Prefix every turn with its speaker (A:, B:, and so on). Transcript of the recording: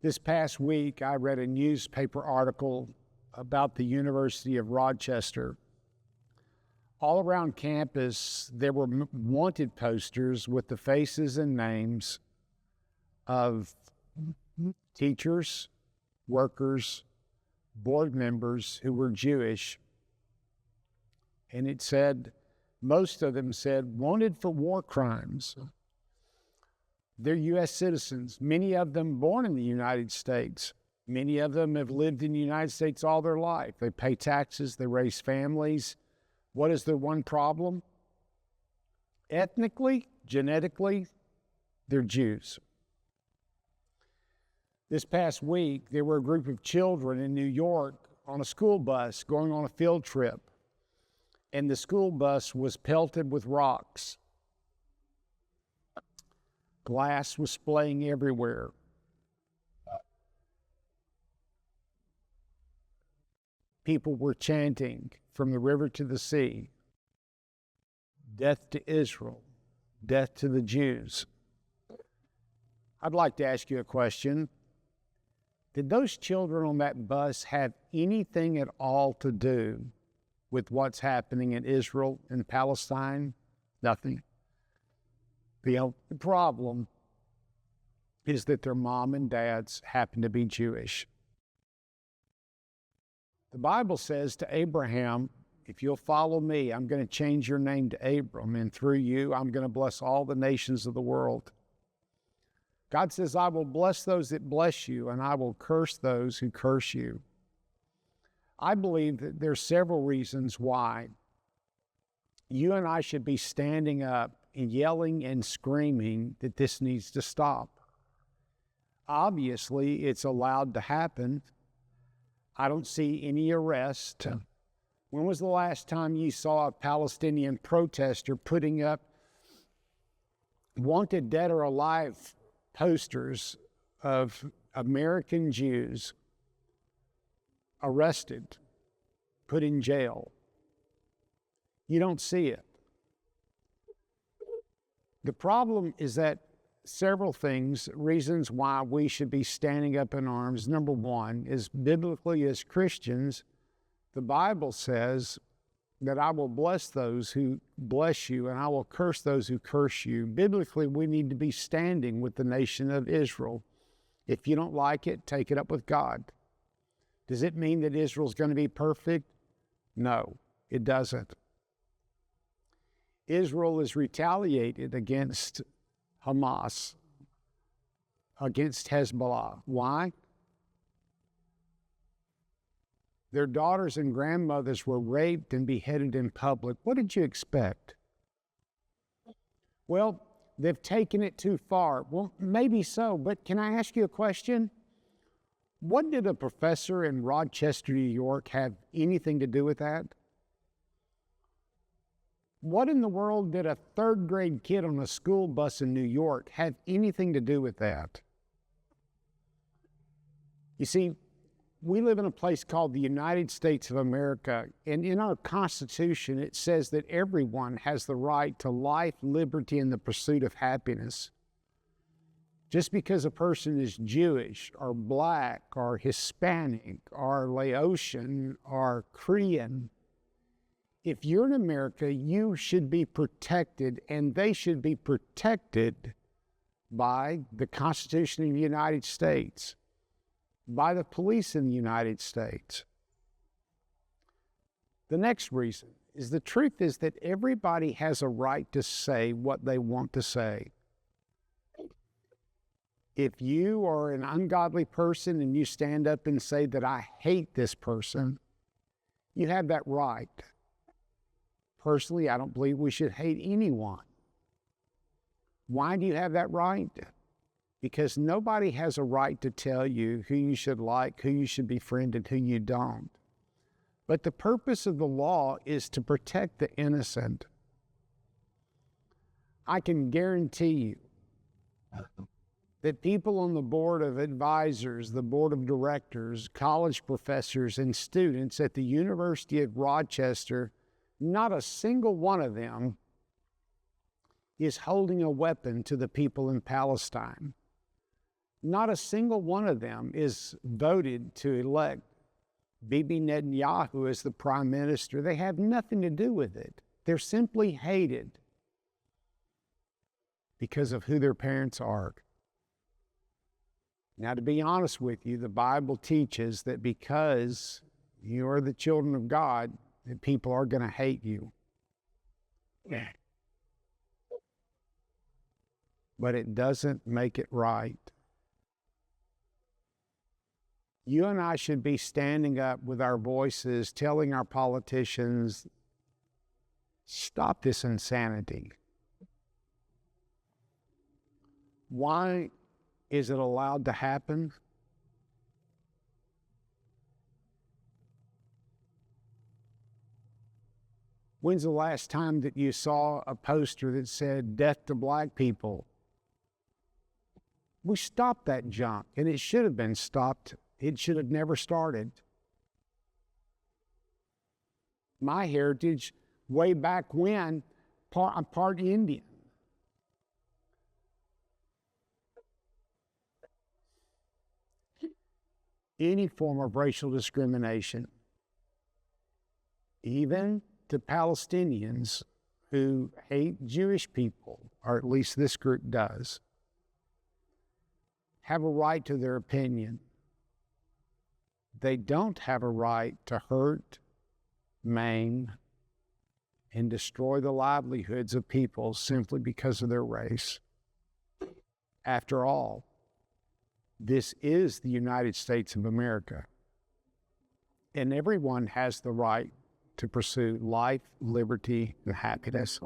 A: This past week, I read a newspaper article about the University of Rochester. All around campus, there were wanted posters with the faces and names of teachers, workers, board members who were Jewish. And it said, most of them said, wanted for war crimes. They're U.S. citizens, many of them born in the United States. Many of them have lived in the United States all their life. They pay taxes, they raise families. What is their one problem? Ethnically, genetically, they're Jews. This past week, there were a group of children in New York on a school bus going on a field trip, and the school bus was pelted with rocks. Glass was splaying everywhere. People were chanting from the river to the sea, death to Israel, death to the Jews. I'd like to ask you a question. Did those children on that bus have anything at all to do with what's happening in Israel and Palestine? Nothing. The problem is that their mom and dads happen to be Jewish. The Bible says to Abraham, if you'll follow me, I'm going to change your name to Abram, and through you, I'm going to bless all the nations of the world. God says, I will bless those that bless you, and I will curse those who curse you. I believe that there's several reasons why you and I should be standing up and yelling and screaming that this needs to stop. Obviously, it's allowed to happen. I don't see any arrest. When was the last time you saw a Palestinian protester putting up wanted dead or alive posters of American Jews arrested, put in jail? You don't see it. The problem is that several things, reasons why we should be standing up in arms. Number one is biblically as Christians, the Bible says that I will bless those who bless you and I will curse those who curse you. Biblically, we need to be standing with the nation of Israel. If you don't like it, take it up with God. Does it mean that Israel's going to be perfect? No, it doesn't. Israel is retaliated against Hamas, against Hezbollah. Why? Their daughters and grandmothers were raped and beheaded in public. What did you expect? Well, they've taken it too far. Well, maybe so, but can I ask you a question? What did a professor in Rochester, New York have anything to do with that? What in the world did a third grade kid on a school bus in New York have anything to do with that? You see, we live in a place called the United States of America, and in our Constitution it says that everyone has the right to life, liberty, and the pursuit of happiness. Just because a person is Jewish or black or Hispanic or Laotian or Korean, if you're in America, you should be protected, and they should be protected by the Constitution of the United States, by the police in the United States. The next reason is the truth is that everybody has a right to say what they want to say. If you are an ungodly person and you stand up and say that I hate this person, you have that right. Personally, I don't believe we should hate anyone. Why do you have that right? Because nobody has a right to tell you who you should like, who you should befriend, and who you don't. But the purpose of the law is to protect the innocent. I can guarantee you that people on the board of advisors, the board of directors, college professors, and students at the University of Rochester, not a single one of them is holding a weapon to the people in Palestine. Not a single one of them is voted to elect Bibi Netanyahu as the prime minister. They have nothing to do with it. They're simply hated because of who their parents are. Now, to be honest with you, the Bible teaches that because you are the children of God, that people are going to hate you. But it doesn't make it right. You and I should be standing up with our voices, telling our politicians, stop this insanity. Why is it allowed to happen? When's the last time that you saw a poster that said, "Death to black people"? We stopped that junk, and it should have been stopped. It should have never started. My heritage, way back when, I'm part Indian. Any form of racial discrimination, even to Palestinians who hate Jewish people, or at least this group does, have a right to their opinion. They don't have a right to hurt, maim, and destroy the livelihoods of people simply because of their race. After all, this is the United States of America, and everyone has the right to pursue life, liberty, and happiness.